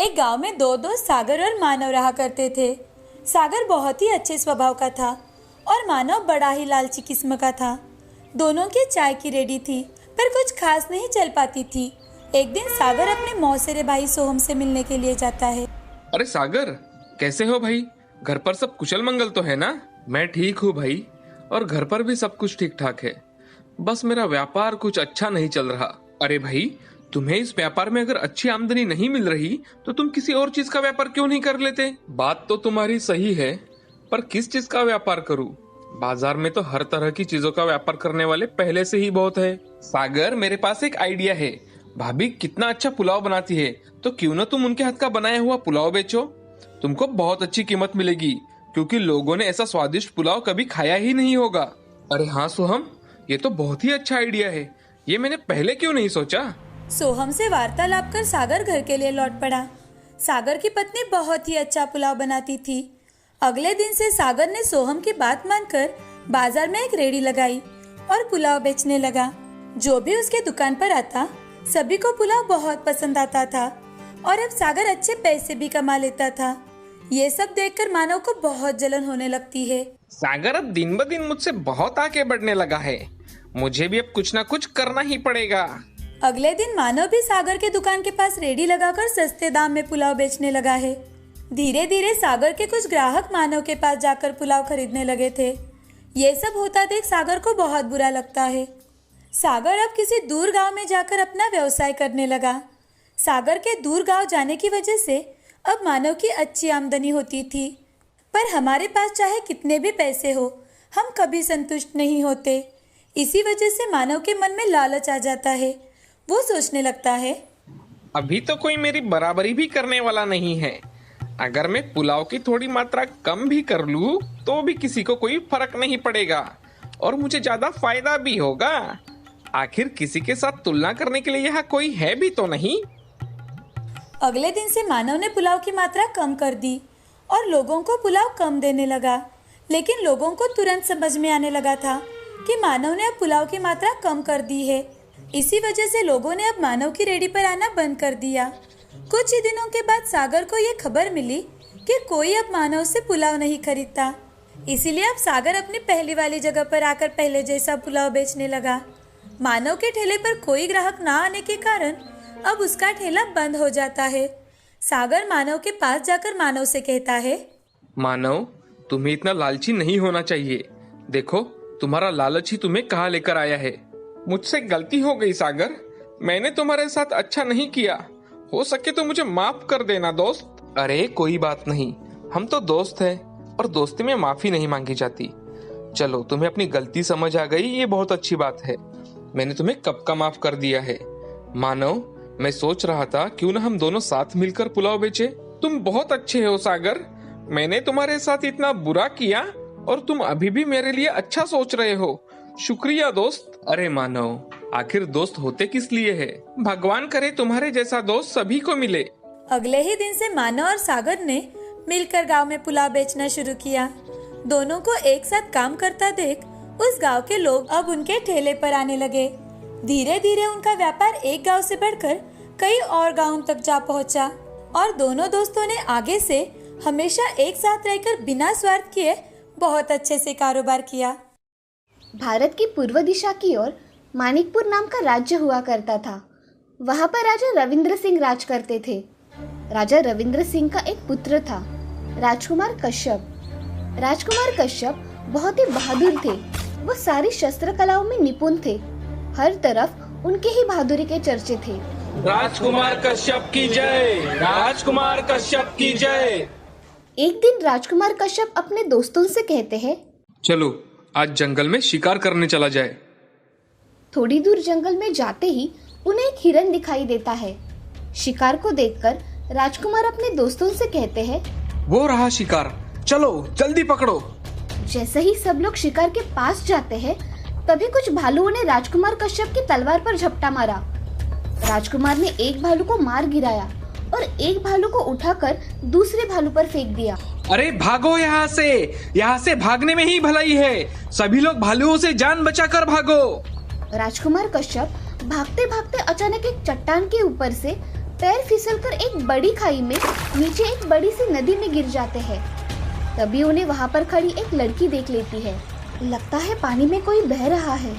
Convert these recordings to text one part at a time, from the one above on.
एक गांव में दो दोस्त सागर और मानव रहा करते थे। सागर बहुत ही अच्छे स्वभाव का था और मानव बड़ा ही लालची किस्म का था। दोनों की चाय की रेडी थी, पर कुछ खास नहीं चल पाती थी। एक दिन सागर अपने मौसेरे भाई सोहम से मिलने के लिए जाता है। अरे सागर, कैसे हो भाई? घर पर सब कुशल मंगल तो है ना? मैं ठीक हूँ भाई, और घर पर भी सब कुछ ठीक ठाक है। बस मेरा व्यापार कुछ अच्छा नहीं चल रहा। अरे भाई, तुम्हें इस व्यापार में अगर अच्छी आमदनी नहीं मिल रही तो तुम किसी और चीज का व्यापार क्यों नहीं कर लेते? बात तो तुम्हारी सही है, पर किस चीज का व्यापार करूं? बाजार में तो हर तरह की चीजों का व्यापार करने वाले पहले से ही बहुत है। सागर, मेरे पास एक आइडिया है। भाभी कितना अच्छा पुलाव बनाती है, तो क्यों ना तुम उनके हाथ का बनाया हुआ पुलाव बेचो। तुमको बहुत अच्छी कीमत मिलेगी, क्योंकि लोगों ने ऐसा स्वादिष्ट पुलाव कभी खाया ही नहीं होगा। अरे हाँ सोहम, ये तो बहुत ही अच्छा आइडिया है। ये मैंने पहले क्यों नहीं सोचा? सोहम से वार्तालाप कर सागर घर के लिए लौट पड़ा। सागर की पत्नी बहुत ही अच्छा पुलाव बनाती थी। अगले दिन से सागर ने सोहम की बात मानकर बाजार में एक रेडी लगाई और पुलाव बेचने लगा। जो भी उसके दुकान पर आता, सभी को पुलाव बहुत पसंद आता था और अब सागर अच्छे पैसे भी कमा लेता था। ये सब देखकर मानव को बहुत जलन होने लगती है। सागर अब दिन ब दिन मुझसे बहुत आगे बढ़ने लगा है। मुझे भी अब कुछ ना कुछ करना ही पड़ेगा। अगले दिन मानव भी सागर के दुकान के पास रेडी लगाकर सस्ते दाम में पुलाव बेचने लगा है। धीरे धीरे सागर के कुछ ग्राहक मानव के पास जाकर पुलाव खरीदने लगे थे। ये सब होता देख सागर को बहुत बुरा लगता है। सागर अब किसी दूर गांव में जाकर अपना व्यवसाय करने लगा। सागर के दूर गांव जाने की वजह से अब मानव की अच्छी आमदनी होती थी, पर हमारे पास चाहे कितने भी पैसे हो, हम कभी संतुष्ट नहीं होते। इसी वजह से मानव के मन में लालच आ जाता है। वो सोचने लगता है, अभी तो कोई मेरी बराबरी भी करने वाला नहीं है। अगर मैं पुलाव की थोड़ी मात्रा कम भी कर लूं, तो भी किसी को कोई फर्क नहीं पड़ेगा और मुझे ज्यादा फायदा भी होगा। आखिर किसी के साथ तुलना करने के लिए यहाँ कोई है भी तो नहीं। अगले दिन से मानव ने पुलाव की मात्रा कम कर दी और लोगों को पुलाव कम देने लगा। लेकिन लोगों को तुरंत समझ में आने लगा था कि मानव ने अब पुलाव की मात्रा कम कर दी है। इसी वजह से लोगों ने अब मानव की रेडी पर आना बंद कर दिया। कुछ ही दिनों के बाद सागर को ये खबर मिली कि कोई अब मानव से पुलाव नहीं खरीदता। इसीलिए अब सागर अपनी पहली वाली जगह पर आकर पहले जैसा पुलाव बेचने लगा। मानव के ठेले पर कोई ग्राहक ना आने के कारण अब उसका ठेला बंद हो जाता है। सागर मानव के पास जाकर मानव से कहता है, मानव, तुम्हें इतना लालची नहीं होना चाहिए। देखो, तुम्हारा लालच ही तुम्हें कहाँ लेकर आया है। मुझसे गलती हो गई सागर, मैंने तुम्हारे साथ अच्छा नहीं किया। हो सके तो मुझे माफ कर देना दोस्त। अरे कोई बात नहीं, हम तो दोस्त हैं और दोस्ती में माफी नहीं मांगी जाती। चलो, तुम्हें अपनी गलती समझ आ गई, ये बहुत अच्छी बात है। मैंने तुम्हें कब का माफ कर दिया है। मानव, मैं सोच रहा था क्यों ना हम दोनों साथ मिलकर पुलाव बेचे। तुम बहुत अच्छे हो सागर। मैंने तुम्हारे साथ इतना बुरा किया और तुम अभी भी मेरे लिए अच्छा सोच रहे हो। शुक्रिया दोस्त। अरे मानव, आखिर दोस्त होते किस लिए है? भगवान करे तुम्हारे जैसा दोस्त सभी को मिले। अगले ही दिन से मानव और सागर ने मिलकर गांव में पुलाव बेचना शुरू किया। दोनों को एक साथ काम करता देख उस गांव के लोग अब उनके ठेले पर आने लगे। धीरे धीरे उनका व्यापार एक गांव से बढ़कर कई और गांवों तक जा पहुंचा और दोनों दोस्तों ने आगे से हमेशा एक साथ रहकर बिना स्वार्थ किए बहुत अच्छे से कारोबार किया। भारत की पूर्व दिशा की ओर मानिकपुर नाम का राज्य हुआ करता था। वहाँ पर राजा रविंद्र सिंह राज करते थे। राजा रविंद्र सिंह का एक पुत्र था, राजकुमार कश्यप। राजकुमार कश्यप बहुत ही बहादुर थे। वो सारी शस्त्र कलाओं में निपुण थे। हर तरफ उनके ही बहादुरी के चर्चे थे। राजकुमार कश्यप की जय, राजकुमार कश्यप की जय। एक दिन राजकुमार कश्यप अपने दोस्तों से कहते हैं, चलो आज जंगल में शिकार करने चला जाए। थोड़ी दूर जंगल में जाते ही उन्हें एक हिरन दिखाई देता है। शिकार को देखकर राजकुमार अपने दोस्तों से कहते हैं, वो रहा शिकार, चलो जल्दी पकड़ो। जैसे ही सब लोग शिकार के पास जाते हैं, तभी कुछ भालुओं ने राजकुमार कश्यप की तलवार पर झपटा मारा। राजकुमार ने एक भालू को मार गिराया और एक भालू को उठाकर दूसरे भालू पर फेंक दिया। अरे भागो यहाँ से भागने में ही भलाई है। सभी लोग भालुओं से जान बचाकर भागो। राजकुमार कश्यप भागते भागते अचानक एक चट्टान के ऊपर से पैर फिसलकर एक बड़ी खाई में नीचे एक बड़ी सी नदी में गिर जाते हैं। तभी उन्हें वहां पर खड़ी एक लड़की देख लेती है। लगता है पानी में कोई बह रहा है।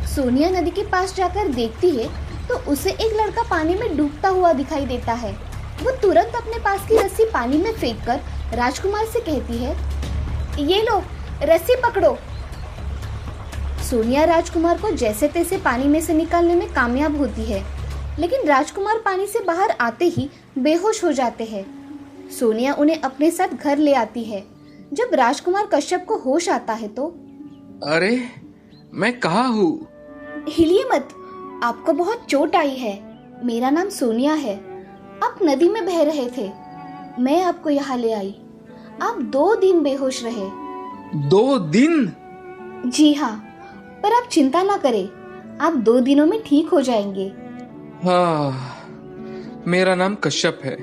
सोनिया नदी के पास जाकर देखती है तो उसे एक लड़का पानी में डूबता हुआ दिखाई देता है। वो तुरंत अपने पास की रस्सी पानी में फेंककर राजकुमार से कहती है, ये लो रस्सी पकड़ो। सोनिया राजकुमार को जैसे तैसे पानी में से निकालने में कामयाब होती है, लेकिन राजकुमार पानी से बाहर आते ही बेहोश हो जाते हैं। सोनिया उन्हें अपने साथ घर ले आती है। जब राजकुमार कश्यप को होश आता है तो अरे मैं कहाँ हूँ? हिलिए मत, आपको बहुत चोट आई है। मेरा नाम सोनिया है। आप नदी में बह रहे थे, मैं आपको यहाँ ले आई। आप 2 दिन बेहोश रहे। 2 दिन? जी हाँ, पर आप चिंता ना करें, आप 2 दिनों में ठीक हो जाएंगे। हाँ, मेरा नाम कश्यप है।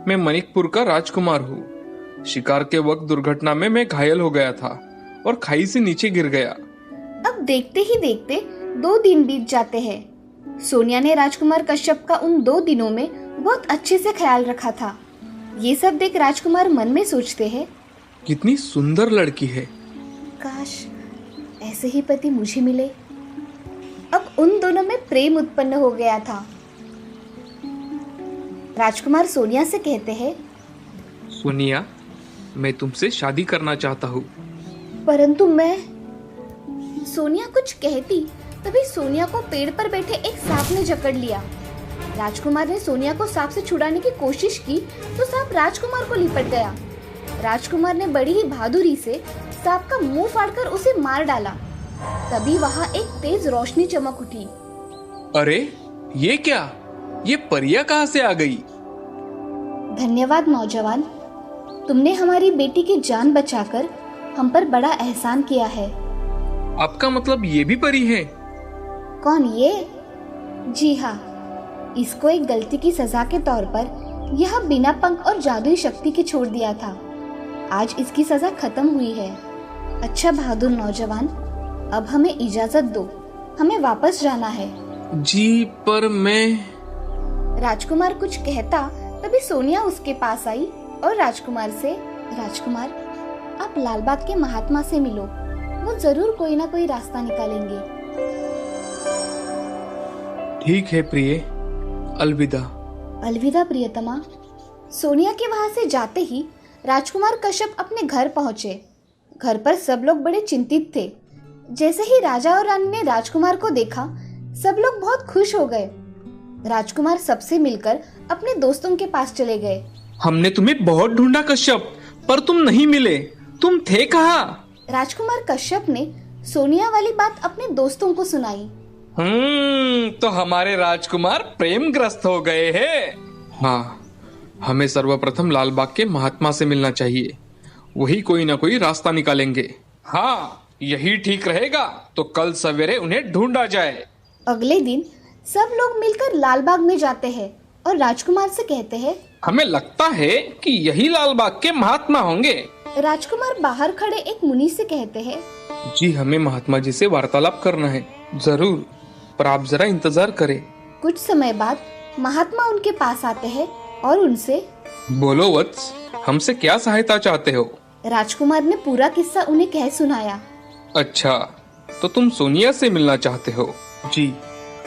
मैं मणिकपुर का राजकुमार हूँ। शिकार के वक्त दुर्घटना में मैं घायल हो गया था और खाई से नीचे गिर गया। अब देखते ही देखते 2 दिन बीत जाते हैं। सोनिया ने राजकुमार कश्यप का उन 2 दिनों में बहुत अच्छे से ख्याल रखा था। ये सब देख राजकुमार मन में सोचते हैं, कितनी सुंदर लड़की है। काश ऐसे ही पति मुझे मिले। अब उन दोनों में प्रेम उत्पन्न हो गया था। राजकुमार सोनिया से कहते हैं, सोनिया, मैं तुमसे शादी करना चाहता हूँ। परंतु मैं। सोनिया कुछ कहती तभी सोनिया को पेड़ पर बैठे एक सांप ने जकड़ लिया। राजकुमार ने सोनिया को सांप से छुड़ाने की कोशिश की तो सांप राजकुमार को लिपट गया। राजकुमार ने बड़ी ही बहादुरी से सांप का मुंह फाड़कर उसे मार डाला। तभी वहां एक तेज रोशनी चमक उठी। अरे ये क्या? ये परिया कहाँ से आ गई? धन्यवाद नौजवान, तुमने हमारी बेटी की जान बचाकर हम पर बड़ा एहसान किया है। आपका मतलब ये भी परी है? कौन ये? जी हाँ, इसको एक गलती की सजा के तौर पर यह बिना पंख और जादुई शक्ति के छोड़ दिया था। आज इसकी सजा खत्म हुई है। अच्छा बहादुर नौजवान, अब हमें इजाजत दो, हमें वापस जाना है। जी पर मैं। राजकुमार कुछ कहता तभी सोनिया उसके पास आई और राजकुमार से, राजकुमार आप लालबाग के महात्मा से मिलो, वो जरूर कोई ना कोई रास्ता निकालेंगे। ठीक है प्रिय, अलविदा। अलविदा प्रियतमा। सोनिया के वहां से जाते ही राजकुमार कश्यप अपने घर पहुंचे। घर पर सब लोग बड़े चिंतित थे। जैसे ही राजा और रानी ने राजकुमार को देखा, सब लोग बहुत खुश हो गए। राजकुमार सबसे मिलकर अपने दोस्तों के पास चले गए। हमने तुम्हें बहुत ढूंढा कश्यप, पर तुम नहीं मिले। तुम थे कहाँ? राजकुमार कश्यप ने सोनिया वाली बात अपने दोस्तों को सुनाई। तो हमारे राजकुमार प्रेमग्रस्त हो गए हैं। हाँ, हमें सर्वप्रथम लालबाग के महात्मा से मिलना चाहिए। वही कोई ना कोई रास्ता निकालेंगे। हाँ, यही ठीक रहेगा। तो कल सवेरे उन्हें ढूंढा जाए। अगले दिन सब लोग मिलकर लालबाग में जाते हैं और राजकुमार से कहते हैं, हमें लगता है कि यही लालबाग के महात्मा होंगे। राजकुमार बाहर खड़े एक मुनि से कहते हैं, जी हमें महात्मा जी से वार्तालाप करना है। जरूर, पर आप जरा इंतजार करें। कुछ समय बाद महात्मा उनके पास आते हैं और उनसे, बोलो वत्स, हमसे क्या सहायता चाहते हो? राजकुमार ने पूरा किस्सा उन्हें कह सुनाया। अच्छा, तो तुम सोनिया से मिलना चाहते हो? जी,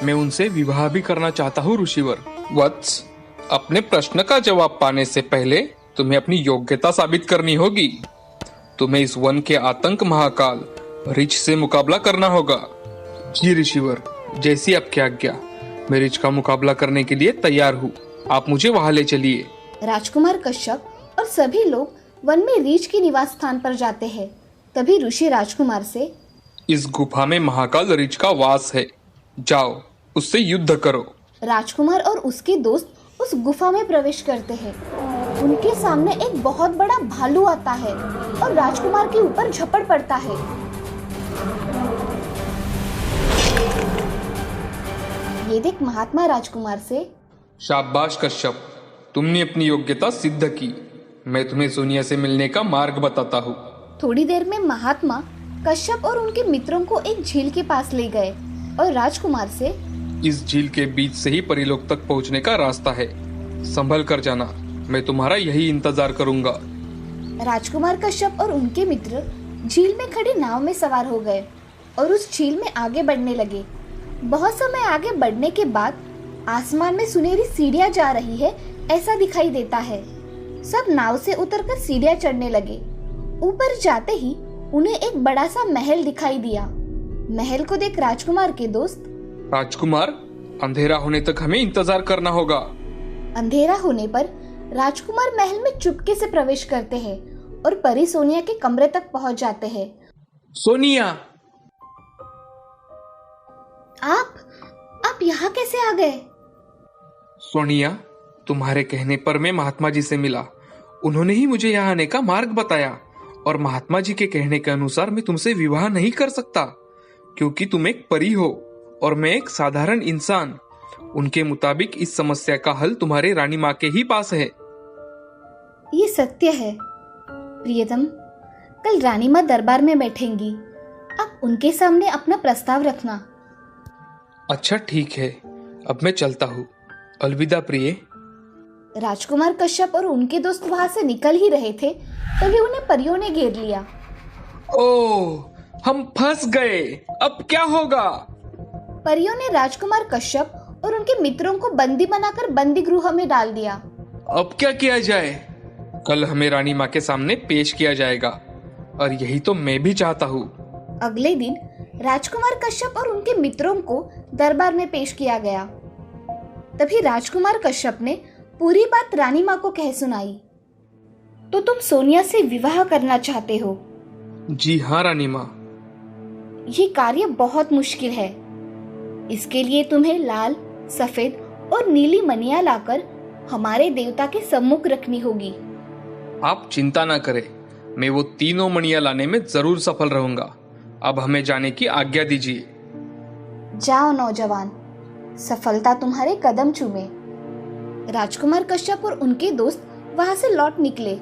मैं उनसे विवाह भी करना चाहता हूँ ऋषिवर। वत्स, अपने प्रश्न का जवाब पाने से पहले तुम्हें अपनी योग्यता साबित करनी होगी। तुम्हें इस वन के आतंक महाकाल रिच से मुकाबला करना होगा। जी ऋषिवर, जैसी आपकी आज्ञा। मैं रिच का मुकाबला करने के लिए तैयार हूँ। आप मुझे वहाँ ले चलिए। राजकुमार कश्यप और सभी लोग वन में रीछ के निवास स्थान पर जाते हैं। तभी ऋषि राजकुमार से, इस गुफा में महाकाल रिच का वास है, जाओ उससे युद्ध करो। राजकुमार और उसके दोस्त उस गुफा में प्रवेश करते हैं। उनके सामने एक बहुत बड़ा भालू आता है और राजकुमार के ऊपर झपट पड़ता है। ये देख महात्मा राजकुमार से, शाबाश कश्यप, तुमने अपनी योग्यता सिद्ध की। मैं तुम्हें सोनिया से मिलने का मार्ग बताता हूँ। थोड़ी देर में महात्मा कश्यप और उनके मित्रों को एक झील के पास ले गए और राजकुमार से, इस झील के बीच से ही परीलोक तक पहुंचने का रास्ता है। संभल कर जाना, मैं तुम्हारा यही इंतजार करूंगा। राजकुमार कश्यप और उनके मित्र झील में खड़ी नाव में सवार हो गए और उस झील में आगे बढ़ने लगे। बहुत समय आगे बढ़ने के बाद आसमान में सुनहरी सीढ़ियां जा रही है ऐसा दिखाई देता है। सब नाव से उतरकर सीढ़ियां चढ़ने लगे। ऊपर जाते ही उन्हें एक बड़ा सा महल दिखाई दिया। महल को देख राजकुमार के दोस्त, राजकुमार, अंधेरा होने तक हमें इंतजार करना होगा। अंधेरा होने पर राजकुमार महल में चुपके से प्रवेश करते हैं और परी सोनिया के कमरे तक पहुंच जाते हैं। सोनिया, आप यहाँ कैसे आ गए? सोनिया, तुम्हारे कहने पर मैं महात्मा जी से मिला। उन्होंने ही मुझे यहाँ आने का मार्ग बताया और महात्मा जी के कहने के अनुसार मैं तुमसे विवाह नहीं कर सकता क्योंकि तुम एक परी हो और मैं एक साधारण इंसान। उनके मुताबिक इस समस्या का हल तुम्हारे रानी माँ के ही पास है। ये सत्य है प्रियतम। कल रानी माँ दरबार में बैठेंगी। आप उनके सामने अपना प्रस्ताव रखना। अच्छा ठीक है, अब मैं चलता हूँ। अलविदा प्रिय। राजकुमार कश्यप और उनके दोस्त वहां से निकल ही रहे थे तभी उन्हें परियों ने घेर लिया। ओह, हम फंस गए, अब क्या होगा? परियों ने राजकुमार कश्यप और उनके मित्रों को बंदी बनाकर बंदी गृह में डाल दिया। अब क्या किया जाए? कल हमें रानी माँ के सामने पेश किया जाएगा और यही तो मैं भी चाहता हूँ। अगले दिन राजकुमार कश्यप और उनके मित्रों को दरबार में पेश किया गया। तभी राजकुमार कश्यप ने पूरी बात रानी माँ को कह सुनाई। तो तुम सोनिया से विवाह करना चाहते हो? जी हाँ रानी माँ। ये कार्य बहुत मुश्किल है। इसके लिए तुम्हें लाल, सफेद और नीली मणियां लाकर हमारे देवता के सम्मुख रखनी होगी। आप चिंता ना करें, मैं वो तीनों मणियां लाने में जरूर सफल रहूंगा। अब हमें जाने की आज्ञा दीजिए। जाओ नौजवान, सफलता तुम्हारे कदम चूमे। राजकुमार कश्यप और उनके दोस्त वहां से लौट निकले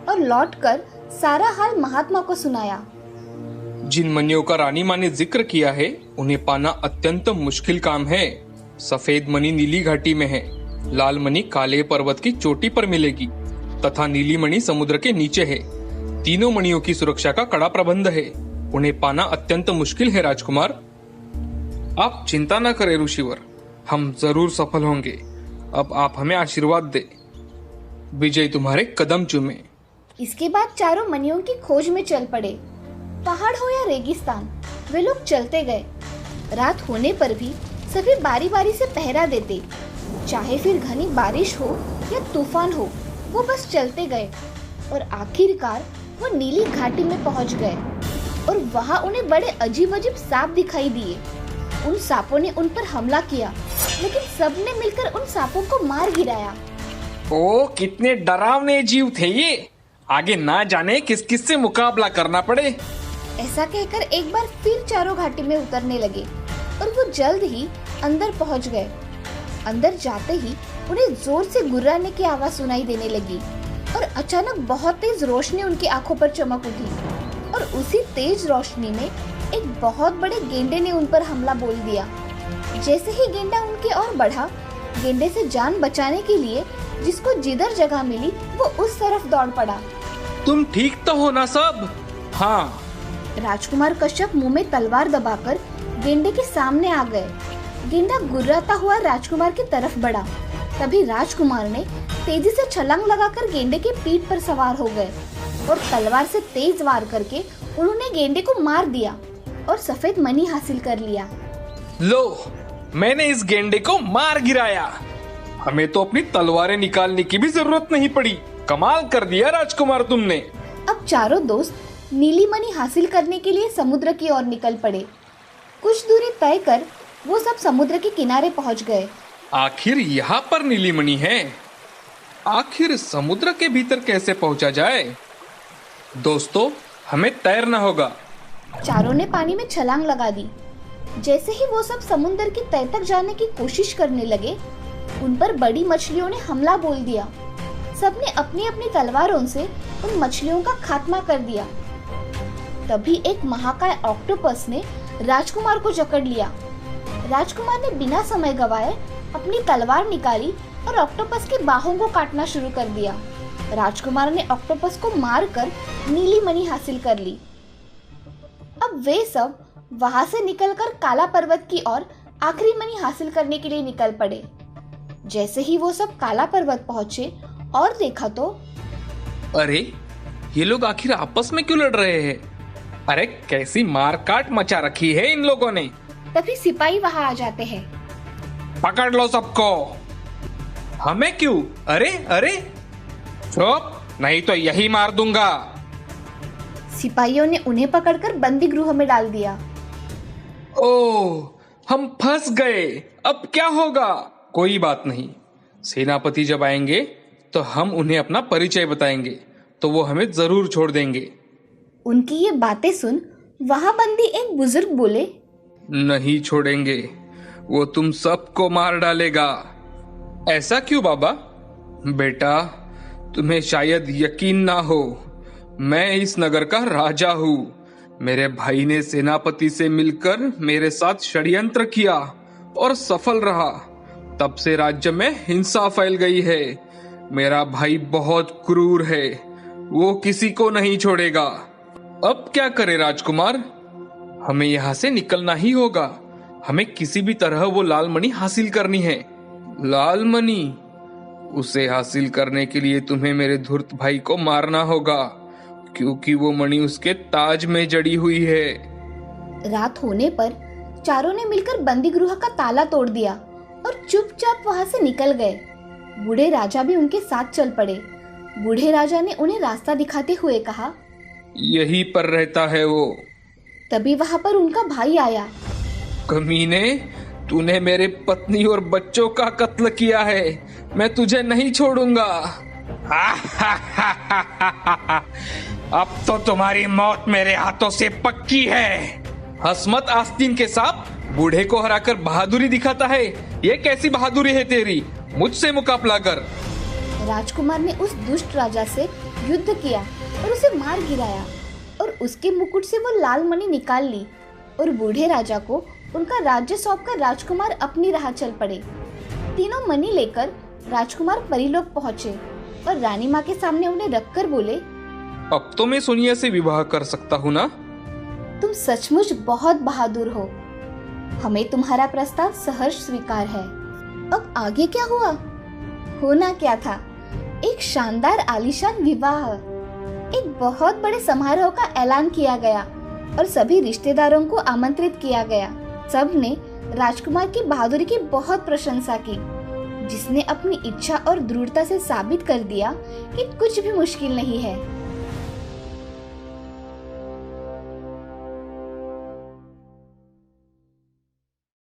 और लौटकर सारा हाल महात्मा को सुनाया। जिन मणियों का रानी माँ ने जिक्र किया है उन्हें पाना अत्यंत मुश्किल काम है। सफेद मणि नीली घाटी में है, लाल मणि काले पर्वत की चोटी पर मिलेगी तथा नीली मणि समुद्र के नीचे है। तीनों मणियों की सुरक्षा का कड़ा प्रबंध है। उन्हें पाना अत्यंत मुश्किल है राजकुमार। आप चिंता न करें ऋषिवर, हम जरूर सफल होंगे। अब आप हमें आशीर्वाद दे। विजय तुम्हारे कदम चूमे। इसके बाद चारों मणियों की खोज में चल पड़े। पहाड़ हो या रेगिस्तान, वे लोग चलते गए। रात होने पर भी सभी बारी बारी से पहरा देते। चाहे फिर घनी बारिश हो या तूफान हो, वो बस चलते गए और आखिरकार वो नीली घाटी में पहुंच गए और वहां उन्हें बड़े अजीब अजीब सांप दिखाई दिए। उन सांपों ने उन पर हमला किया, लेकिन सबने मिलकर उन सांपों को मार गिराया। ओ, कितने डरावने जीव थे ये। आगे ना जाने किस किस से मुकाबला करना पड़े। ऐसा कहकर एक बार फिर चारों घाटी में उतरने लगे और वो जल्द ही अंदर पहुंच गए। अंदर जाते ही उन्हें जोर से गुर्राने की आवाज सुनाई देने लगी और अचानक बहुत तेज रोशनी उनकी आंखों पर चमक उठी और उसी तेज रोशनी में एक बहुत बड़े गेंडे ने उन पर हमला बोल दिया। जैसे ही गेंडा उनकी ओर बढ़ा, गेंडे से जान बचाने के लिए जिसको जिधर जगह मिली वो उस तरफ दौड़ पड़ा। तुम ठीक तो हो ना सब? हाँ। राजकुमार कश्यप मुंह में तलवार दबाकर गेंडे के सामने आ गए। गेंडा गुर्राता हुआ राजकुमार की तरफ बढ़ा। तभी राजकुमार ने तेजी से छलांग लगाकर गेंडे की पीठ पर सवार हो गए और तलवार से तेज वार करके उन्होंने गेंडे को मार दिया और सफेद मणि हासिल कर लिया। लो, मैंने इस गेंडे को मार गिराया। हमें तो अपनी तलवारें निकालने की भी जरूरत नहीं पड़ी। कमाल कर दिया राजकुमार तुमने। अब चारों दोस्त नीली मणि हासिल करने के लिए समुद्र की ओर निकल पड़े। कुछ दूरी तय कर वो सब समुद्र के किनारे पहुंच गए। आखिर यहाँ पर नीली मणि है। आखिर समुद्र के भीतर कैसे पहुंचा जाए? दोस्तों, हमें तैरना होगा। चारों ने पानी में छलांग लगा दी। जैसे ही वो सब समुद्र की तह तक जाने की कोशिश करने लगे, उन पर बड़ी मछलियों ने हमला बोल दिया। सबने अपनी अपनी तलवारों से उन मछलियों का खात्मा कर दिया। तभी एक महाकाय ऑक्टोपस ने राजकुमार को जकड़ लिया। राजकुमार ने बिना समय गवाए अपनी तलवार निकाली और ऑक्टोपस के बाहों को काटना शुरू कर दिया। राजकुमार ने ऑक्टोपस को मारकर नीली मणि हासिल कर ली। अब वे सब वहां से निकलकर काला पर्वत की ओर आखिरी मणि हासिल करने के लिए निकल पड़े। जैसे ही वो सब काला पर्वत पहुंचे और देखा तो अरे ये लोग आखिर आपस में क्यों लड़ रहे हैं? अरे कैसी मारकाट मचा रखी है इन लोगों ने। तभी सिपाही वहां आ जाते हैं। पकड़ लो सबको। हमें क्यों? अरे अरे चुप, नहीं तो यही मार दूंगा। सिपाहियों ने उन्हें पकड़कर बंदी गृह में डाल दिया। ओह, हम फंस गए। अब क्या होगा? कोई बात नहीं, सेनापति जब आएंगे तो हम उन्हें अपना परिचय बताएंगे तो वो हमें जरूर छोड़ देंगे। उनकी ये बातें सुन वहां बंदी एक बुजुर्ग बोले, नहीं छोड़ेंगे, वो तुम सबको मार डालेगा। ऐसा क्यों बाबा? बेटा, तुम्हें शायद यकीन ना हो, मैं इस नगर का राजा हूँ। मेरे भाई ने सेनापति से मिलकर मेरे साथ षड्यंत्र किया और सफल रहा। तब से राज्य में हिंसा फैल गई है। मेरा भाई बहुत क्रूर है, वो किसी को नहीं छोड़ेगा। अब क्या करे राजकुमार? हमें यहाँ से निकलना ही होगा। हमें किसी भी तरह वो लाल मणि हासिल करनी है। लाल मणि? उसे हासिल करने के लिए तुम्हें मेरे धूर्त भाई को मारना होगा, क्योंकि वो मणि उसके ताज में जड़ी हुई है। रात होने पर चारों ने मिलकर बंदी गृह का ताला तोड़ दिया और चुपचाप वहां से निकल गए। बूढ़े राजा भी उनके साथ चल पड़े। बूढ़े राजा ने उन्हें रास्ता दिखाते हुए कहा, यहीं पर रहता है वो। तभी वहां पर उनका भाई आया। कमीने, तूने मेरे पत्नी और बच्चों का कत्ल किया है, मैं तुझे नहीं छोड़ूंगा। अब तो तुम्हारी मौत मेरे हाथों से पक्की है। हसमत आस्तीन के सांप बूढ़े को हराकर बहादुरी दिखाता है। ये कैसी बहादुरी है तेरी? मुझसे मुकाबला कर। राजकुमार ने उस दुष्ट राजा से युद्ध किया और उसे मार गिराया और उसके मुकुट से वो लाल मणि निकाल ली और बूढ़े राजा को उनका राज्य सौंपकर राजकुमार अपनी राह चल पड़े। तीनों मणि लेकर राजकुमार परीलोक पहुँचे और रानी माँ के सामने उन्हें रखकर बोले, अब तो मैं सोनिया से विवाह कर सकता हूँ ना? तुम सचमुच बहुत बहादुर हो। हमें तुम्हारा प्रस्ताव सहर्ष स्वीकार है। अब आगे क्या हुआ? होना क्या था, एक शानदार आलीशान विवाह। एक बहुत बड़े समारोह का ऐलान किया गया और सभी रिश्तेदारों को आमंत्रित किया गया। सब ने राजकुमार की बहादुरी की बहुत प्रशंसा की, जिसने अपनी इच्छा और दृढ़ता से साबित कर दिया कि कुछ भी मुश्किल नहीं है।